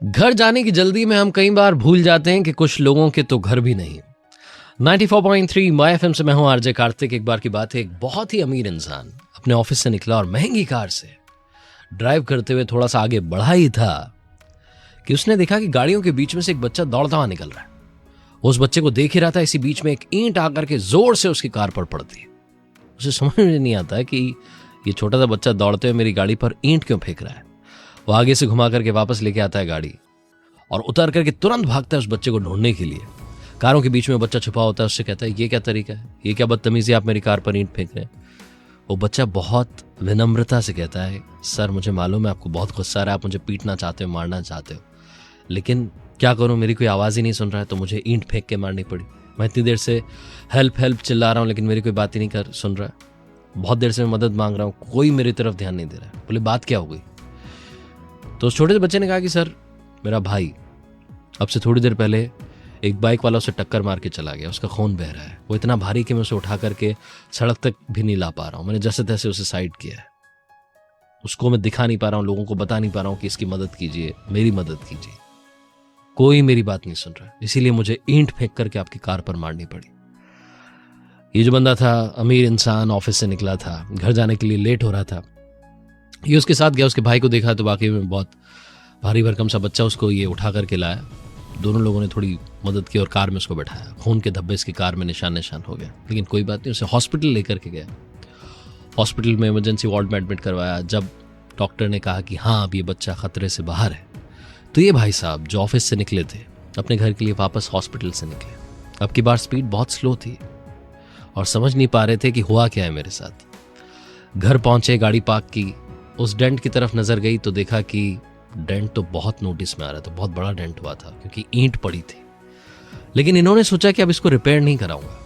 घर जाने की जल्दी में हम कई बार भूल जाते हैं कि कुछ लोगों के तो घर भी नहीं। 94.3 माय एफएम से मैं हूं आरजे कार्तिक। एक बार की बात है, एक बहुत ही अमीर इंसान अपने ऑफिस से निकला और महंगी कार से ड्राइव करते हुए थोड़ा सा आगे बढ़ा ही था कि उसने देखा कि गाड़ियों के बीच में से एक बच्चा दौड़ता हुआ निकल रहा है। उस बच्चे को देख ही रहा था, इसी बीच में एक ईंट आकर के जोर से उसकी कार पर पड़ती है। उसे समझ में नहीं आता कि ये छोटा सा बच्चा दौड़ते हुए मेरी गाड़ी पर ईंट क्यों फेंक रहा है। वो आगे से घुमा करके वापस लेके आता है गाड़ी और उतर करके तुरंत भागता है उस बच्चे को ढूंढने के लिए। कारों के बीच में बच्चा छुपा होता है, उससे कहता है ये क्या तरीका है, ये क्या बदतमीजी, आप मेरी कार पर ईंट फेंक रहे हैं। वो बच्चा बहुत विनम्रता से कहता है, सर मुझे मालूम है आपको बहुत गुस्सा आ रहा है, आप मुझे पीटना चाहते हो, मारना चाहते हो, लेकिन क्या करूं, मेरी कोई आवाज़ ही नहीं सुन रहा है तो मुझे ईंट फेंक के मारनी पड़ी। मैं इतनी देर से हेल्प हेल्प चिल्ला रहा हूं लेकिन मेरी कोई बात ही नहीं सुन रहा है। बहुत देर से मैं मदद मांग रहा हूं, कोई मेरी तरफ ध्यान नहीं दे रहा है। बोले बात क्या हो गई? तो उस छोटे से बच्चे ने कहा कि सर मेरा भाई अब से थोड़ी देर पहले एक बाइक वाला उसे टक्कर मार के चला गया, उसका खून बह रहा है, वो इतना भारी कि मैं उसे उठा करके सड़क तक भी नहीं ला पा रहा हूं। मैंने जैसे तैसे उसे साइड किया है, उसको मैं दिखा नहीं पा रहा हूं, लोगों को बता नहीं पा रहा हूं कि इसकी मदद कीजिए, मेरी मदद कीजिए। कोई मेरी बात नहीं सुन रहा, इसीलिए मुझे ईंट फेंक करके आपकी कार पर मारनी पड़ी। ये जो बंदा था, अमीर इंसान, ऑफिस से निकला था, घर जाने के लिए लेट हो रहा था, ये उसके साथ गया, उसके भाई को देखा तो वाकई में बहुत भारी भरकम सा बच्चा, उसको ये उठा करके लाया। दोनों लोगों ने थोड़ी मदद की और कार में उसको बैठाया। खून के धब्बे इसकी कार में निशान निशान हो गया, लेकिन कोई बात नहीं, उसे हॉस्पिटल लेकर के गया। हॉस्पिटल में इमरजेंसी वार्ड में एडमिट करवाया। जब डॉक्टर ने कहा कि हाँ अब ये बच्चा खतरे से बाहर है, तो ये भाई साहब जो ऑफिस से निकले थे अपने घर के लिए वापस हॉस्पिटल से निकले। अब की बार स्पीड बहुत स्लो थी और समझ नहीं पा रहे थे कि हुआ क्या है मेरे साथ। घर पहुंचे, गाड़ी पार्क की, उस डेंट की तरफ नजर गई तो देखा कि डेंट तो बहुत नोटिस में आ रहा था, बहुत बड़ा डेंट हुआ था क्योंकि ईंट पड़ी थी। लेकिन इन्होंने सोचा कि अब इसको रिपेयर नहीं कराऊंगा,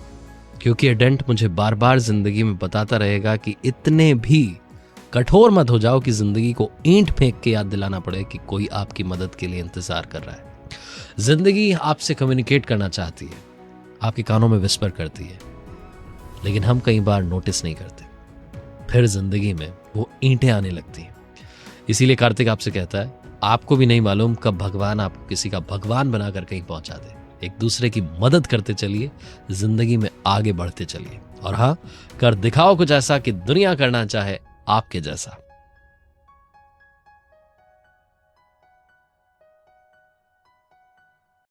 क्योंकि ये डेंट मुझे बार बार जिंदगी में बताता रहेगा कि इतने भी कठोर मत हो जाओ कि जिंदगी को ईंट फेंक के याद दिलाना पड़े कि कोई आपकी मदद के लिए इंतजार कर रहा है। जिंदगी आपसे कम्युनिकेट करना चाहती है, आपके कानों में विस्पर करती है, लेकिन हम कई बार नोटिस नहीं करते, फिर जिंदगी में वो ईंटें आने लगती हैं। इसीलिए कार्तिक आपसे कहता है, आपको भी नहीं मालूम कब भगवान आपको किसी का भगवान बनाकर कहीं पहुंचा दे। एक दूसरे की मदद करते चलिए, जिंदगी में आगे बढ़ते चलिए, और हाँ, कर दिखाओ कुछ ऐसा कि दुनिया करना चाहे आपके जैसा।